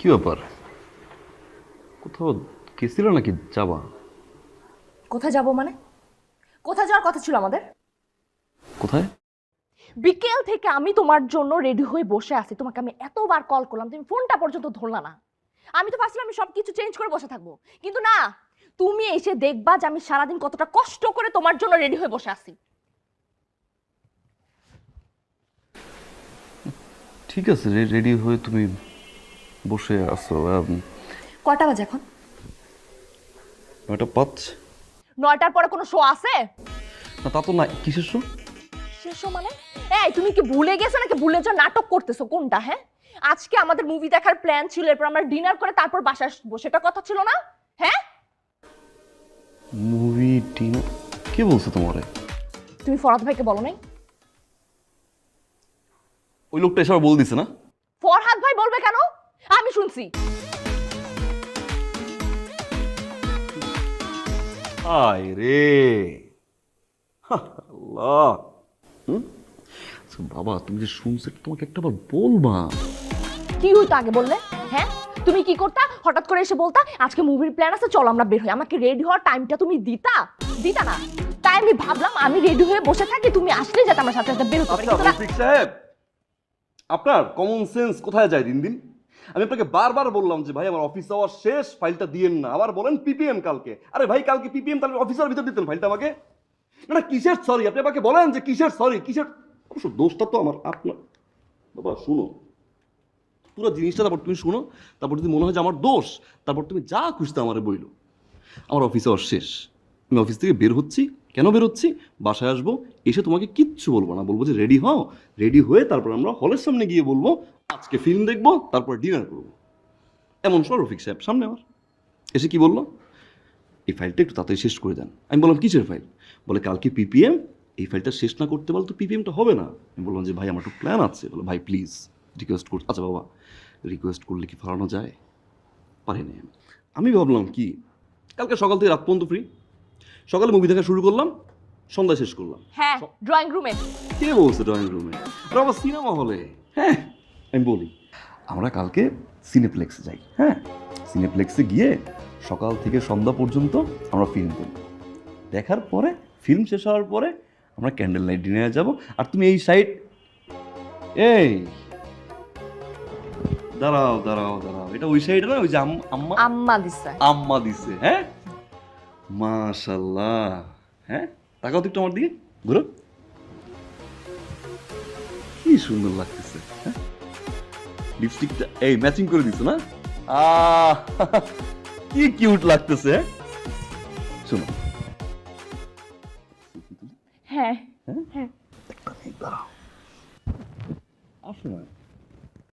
কি ব্যাপার? কোথাও গেছিল নাকি? যাবা কোথায় যাব মানে? কোথায় যাওয়ার কথা ছিল আমাদের? কোথায়? বিকেল থেকে আমি তোমার জন্য রেডি হয়ে বসে আছি, তোমাকে আমি এতবার কল করলাম, তুমি ফোনটা পর্যন্ত ধরলা না। আমি তো ভাবছিলাম আমি সবকিছু চেঞ্জ করে বসে থাকবো, কিন্তু না, তুমি এসে দেখবা যে আমি সারাদিন কতটা কষ্ট করে তোমার জন্য রেডি হয়ে বসে আছি। ঠিক আছে, রেডি হয়ে তুমি বসে আছো। কয়টা বাজে এখন? 9:05। 9টার পরে কোনো শো আছে? না তা তো না, কিসের শো? শেষ শো মানে? এই তুমি কি ভুলে গেছো নাকি ভুলে যাওয়ার নাটক করতেছো কোনটা? হ্যাঁ, আজকে আমাদের মুভি দেখার প্ল্যান ছিল, এরপর আমরা ডিনার করে তারপর বাসায় আসবো, সেটা কথা ছিল না? হ্যাঁ, মুভি ডিনার? কে বলছো তোমারে? তুমি ফরহাদ ভাইকে বলো নাই? ওই লোকটা এসব বল দিছে না? ফরহাদ ভাই বলবে কেন? আমি শুনছি। আয় রে আল্লাহ। আচ্ছা বাবা, তুমি যে শুনছো তোমাকে একটাবার বলবা। কি হইতো আগে বললে? হ্যাঁ, তুমি কি করতা? হঠাৎ করে এসে বলতা আজকে মুভির প্ল্যান আছে, চলো আমরা বের হই। আমাকে রেডি হওয়ার টাইমটা তুমি দিতা? দিতা না। তাই আমি ভাবলাম আমি রেডি হয়ে বসে থাকি, তুমি আসলে যাতে আমার সাথে সাথে বের হতে পারি। কিন্তু না। রফিক সাহেব, আপনার কমন সেন্স কোথায় যায় দিন দিন? আমি আপনাকে বারবার বললাম যে ভাই আমার অফিস আওয়ার শেষ, ফাইলটা দিয়েন না। আবার বলেন পিপিএম কালকে। আরে ভাই কালকে পিপিএম, তাহলে অফিসের ভিতর দিতেন ফাইলটা আমাকে। না কিসের সরি? আপনি আমাকে বলেন যে কিসের সরি, কিসের? অবশ্য দোষটা তো আমার। আপনার বাবা শুনো, পুরো জিনিসটা তারপর তুমি শুনো, তারপর যদি মনে হয় যে আমার দোষ, তারপর তুমি যা খুঁজতে আমারে বইলো। আমার অফিস আওয়ার শেষ, আমি অফিস থেকে বের হচ্ছি। কেন বের হচ্ছি? বাসায় আসবো, এসে তোমাকে কিচ্ছু বলবো না, বলবো যে রেডি হও। রেডি হয়ে তারপর আমরা হলের সামনে গিয়ে বলবো আজকে ফিল্ম দেখবো, তারপর ডিনার করবো। এমন সময় রফিক সাহেব সামনে আমার এসে কি বললো, এই ফাইলটা একটু তাড়াতাড়ি শেষ করে দেন। আমি বললাম কিসের ফাইল? বলে কালকে পিপিএম, এই ফাইলটা শেষ না করতে পারলে তো পিপিএমটা হবে না। আমি বললাম যে ভাই আমার একটু প্ল্যান আছে। বলে ভাই প্লিজ রিকোয়েস্ট করছি। আচ্ছা বাবা, রিকোয়েস্ট করলে কি ফেরানো যায়? পারিনি। আমি ভাবলাম কি কালকে সকাল থেকে রাত পর্যন্ত ফ্রি, সকালে মুভি দেখা শুরু করলাম, সন্ধ্যা শেষ করলাম। হ্যাঁ, ড্রয়িং রুমে। কে বলছে ড্রয়িং রুমে? আর আবার সিনেমা হলে। হ্যাঁ, আমি বলি আমরা কালকে সিনেপ্লেক্সে যাই। হ্যাঁ, সিনেপ্লেক্সে গিয়ে সকাল থেকে সন্ধ্যা পর্যন্ত আমরা ফিল্ম দেখব। দেখার পরে ফিল্ম শেষ হওয়ার পরে আমরা ক্যান্ডেল লাইট ডিনারে যাব। আর তুমি এই সাইড, এই দাঁড়াও দাঁড়াও দাঁড়াও, এটা ওই সাইডে না, ওই যে আম্মা আম্মা দিছে। আম্মা দিছে। হ্যাঁ মাশাল্লাহ। হ্যাঁ তাকাও তো একটু আমার দিকে, ঘুরো। কি সুন্দর লাগতেছে। হ্যাঁ, লিপস্টিকটা এই ম্যাচিং করে দিছো না? আহ কি কিউট লাগতেছে। শোনো, হ্যাঁ হ্যাঁ? হ্যাঁ